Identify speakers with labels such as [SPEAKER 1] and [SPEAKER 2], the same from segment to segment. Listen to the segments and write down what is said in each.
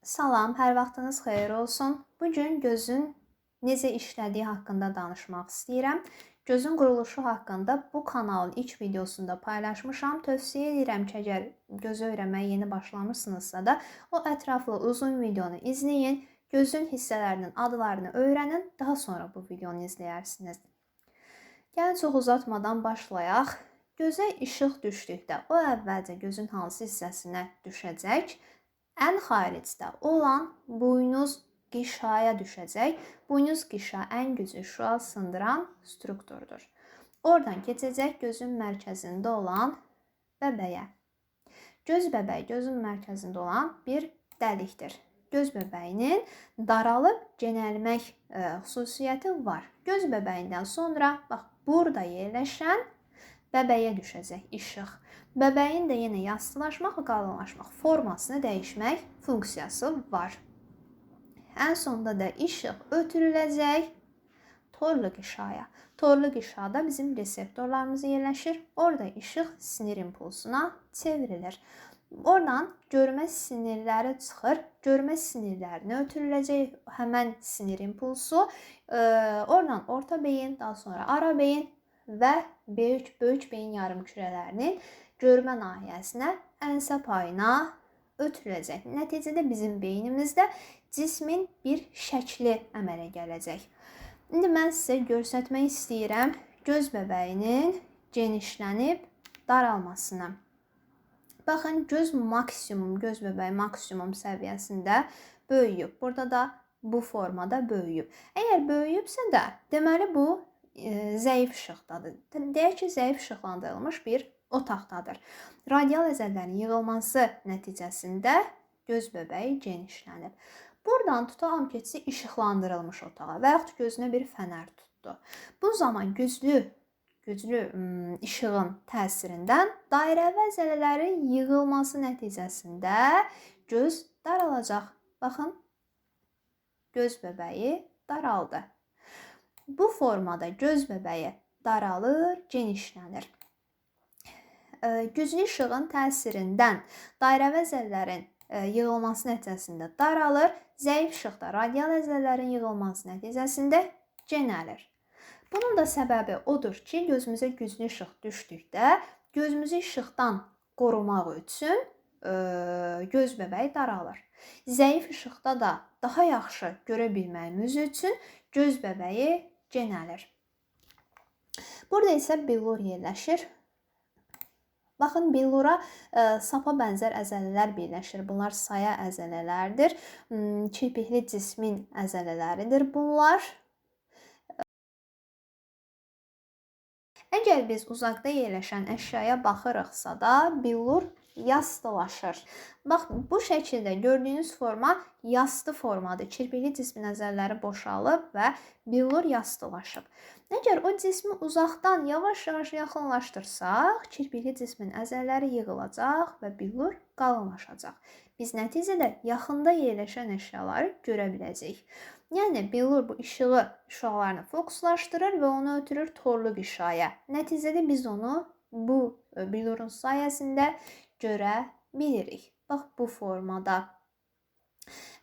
[SPEAKER 1] Salam, hər vaxtınız xeyir olsun. Bu gün gözün necə işlədiyi haqqında danışmaq istəyirəm. Gözün quruluşu haqqında bu kanalın ilk videosunda paylaşmışam. Tövsiyə edirəm ki, əgər gözü öyrənməyə yeni başlamısınızsa da o ətraflı uzun videonu izləyin. Gözün hissələrinin adlarını öyrənin, daha sonra bu videonu izləyərsiniz. Gəlin çox uzatmadan başlayaq. Gözə işıq düşdükdə o əvvəlcə gözün hansı hissəsinə düşəcək? Ən xaricdə olan buynuz qişaya düşəcək. Buynuz qişa ən güclü şüa sındıran strukturdur. Oradan keçəcək gözün mərkəzində olan bəbəyə. Göz bəbəyi gözün mərkəzində olan bir dəlikdir. Göz bəbəyinin daralıb genəlmək xüsusiyyəti var. Göz bəbəyindən sonra bax burada yerləşən bəbəyə düşəcək işıq. Bəbəyin də yenə yastılaşmaq və qalınlaşmaq, formasını dəyişmək funksiyası var. Ən sonunda da işıq ötürüləcək torlu qişaya. Torlu qişada bizim reseptorlarımız yerləşir. Orada işıq sinir impulsuna çevrilir. Oradan görmə sinirləri çıxır. Görmə sinirlərinə ötürüləcək həmən sinir impulsu. Oradan orta beyin, daha sonra ara beyin və böyük beyin yarımkürələrinin görmə nahiyəsinə,ənsə payına ötürüləcək. Nəticədə bizim beynimizdə cismin bir şəkli əmələ gələcək. İndi mən sizə göstərmək istəyirəm göz bəbəyinin genişlənib daralmasını. Baxın, göz bəbəyi maksimum səviyyəsində böyüyüb. Burada da bu formada böyüyüb. Əgər böyüyübsə də, deməli bu zəif işıqdadır. Deyək ki, zəif işıqlandırılmış bir otaqdadır. Radial əzələlərin yığılması nəticəsində göz bəbəyi genişlənib. Buradan tutalım ki, işıqlandırılmış otağa və yaxud gözünə bir fənər tutdu. Bu zaman güclü işığın təsirindən dairəvi əzələlərin yığılması nəticəsində göz daralacaq. Baxın, göz bəbəyi daraldı. Bu formada göz bəbəyi daralır, genişlənir. Güclü işığın təsirindən dairəvi əzələlərin yığılması nəticəsində daralır, zəif işıqda radial əzələlərin yığılması nəticəsində genəlir. Bunun da səbəbi odur ki, gözümüzə güclü işıq düşdükdə gözümüzü işıqdan qorumaq üçün göz bəbəyi daralır. Zəif işıqda da daha yaxşı görə bilməyimiz üçün göz bəbəyi genəlir. Burada isə billur yerləşir. Baxın, billura sapa bənzər əzələlər birləşir. Bunlar saya əzələlərdir. Kirpikli cismin əzələləridir bunlar. Əgər biz uzaqda yerləşən əşyaya baxırıqsa da, billur yastılaşır. Bax, bu şəkildə gördüyünüz forma yastı formadır. Kirpikli cismin əzələləri boşalıb və billur yastılaşıb. Əgər o cismi uzaqdan yavaş-yavaş yaxınlaşdırsaq, kirpikli cismin əzələləri yığılacaq və billur qalınlaşacaq. Biz nəticədə yaxında yerləşən əşyaları görə biləcəyik. Yəni, billur bu şüalarını fokuslaşdırır və onu ötürür torlu qişaya. Nəticədə biz onu bu billurun sayəsində görə bilirik. Bax, bu formada.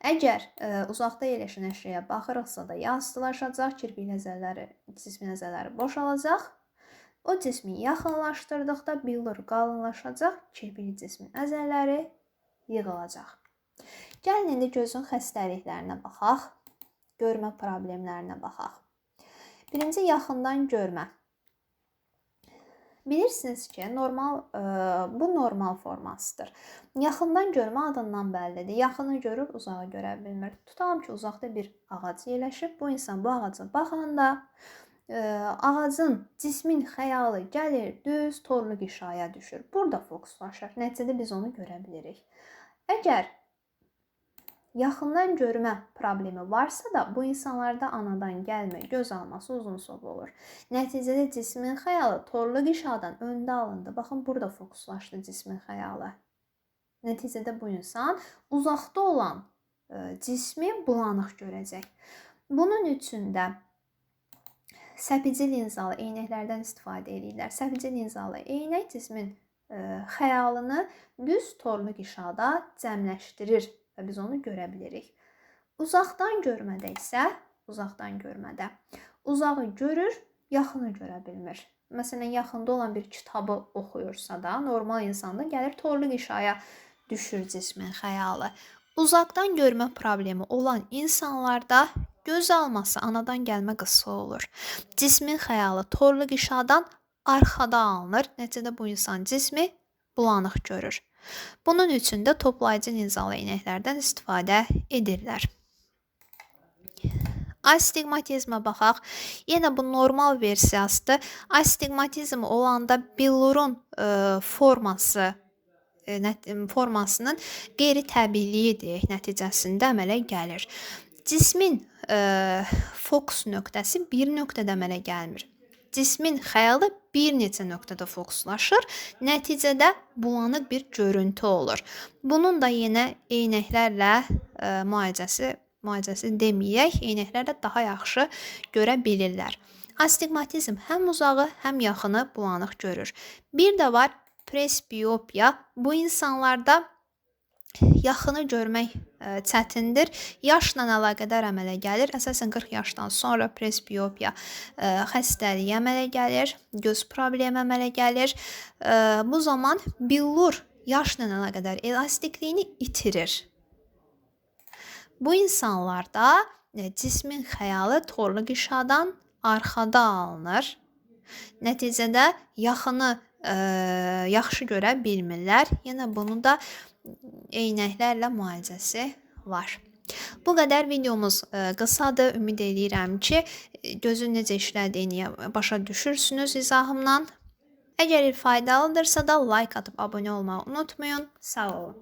[SPEAKER 1] Əgər uzaqda yerləşən əşyaya baxırıqsa da yastılaşacaq, kirpikli cismin əzələləri boşalacaq. O cismi yaxınlaşdırdıqda billur qalınlaşacaq, kirpikli cismin əzələləri yığılacaq. Gəlin indi gözün xəstəliklərinə baxaq, görmə problemlərinə baxaq. Birinci, yaxından görmə. Bilirsiniz ki, bu normal formasıdır. Yaxından görmə adından bəllidir. Yaxını görür, uzağı görə bilmir. Tutalım ki, uzaqda bir ağac yerləşib. Bu insan bu ağaca baxanda ağacın, cismin xəyalı gəlir, düz torlu qişaya düşür. Burada fokuslaşır. Nəticədə biz onu görə bilirik. Əgər yaxından görmə problemi varsa da, bu insanlarda anadan gəlmə, göz alması uzunsov olur. Nəticədə cismin xəyalı torlu qişadan öndə alındı. Baxın, burada fokuslaşdı cismin xəyalı. Nəticədə bu insan uzaqda olan cismi bulanıq görəcək. Bunun üçün də səpici linzalı eynəklərdən istifadə edirlər. Səpici linzalı eynək cismin xəyalını düz torlu qişada cəmləşdirir. və biz onu görə bilirik. Uzaqdan görmədə isə, uzağı görür, yaxını görə bilmir. Məsələn, yaxında olan bir kitabı oxuyursa da, normal insanda gəlir torluq işaya düşür cismin xəyalı. Uzaqdan görmə problemi olan insanlarda göz alması anadan gəlmə qısı olur. Cismin xəyalı torluq işadan arxada alınır. Nəticədə bu insan cismi bulanıq görür. Bunun üçün də toplayıcı linzalı eynəklərdən istifadə edirlər. Astigmatizmə baxaq. Yenə bu normal versiyasıdır. Astigmatizm olanda billurun formasının qeyri-təbiiliyi deyək, nəticəsində əmələ gəlir. Cismin fokus nöqtəsi bir nöqtədə əmələ gəlmir. Cismin xəyalı bir neçə nöqtədə fokuslaşır. Nəticədə bulanıq bir görüntü olur. Bunun da yenə eynəklərlə müalicəsi deməyək, eynəklərlə daha yaxşı görə bilirlər. Astigmatizm həm uzağı, həm yaxını bulanıq görür. Bir də var presbiopiya. Bu insanlarda yaxını görmək çətindir. Yaşla əlaqədar əmələ gəlir. Əsasən 40 yaşdan sonra presbiopiya xəstəliyi əmələ gəlir, göz problemi əmələ gəlir. Bu zaman billur yaşla əlaqədar elastikliyini itirir. Bu insanlarda cismin xəyalı torluq işadan arxada alınır. Nəticədə yaxını yaxşı görə bilmirlər. Yenə bunun da eynəklərlə müalicəsi var. Bu qədər videomuz qısadır. Ümid edirəm ki, gözün necə işlədiyini başa düşürsünüz izahımdan. Əgər faydalıdırsa da like atıb abunə olmağı unutmayın. Sağ olun.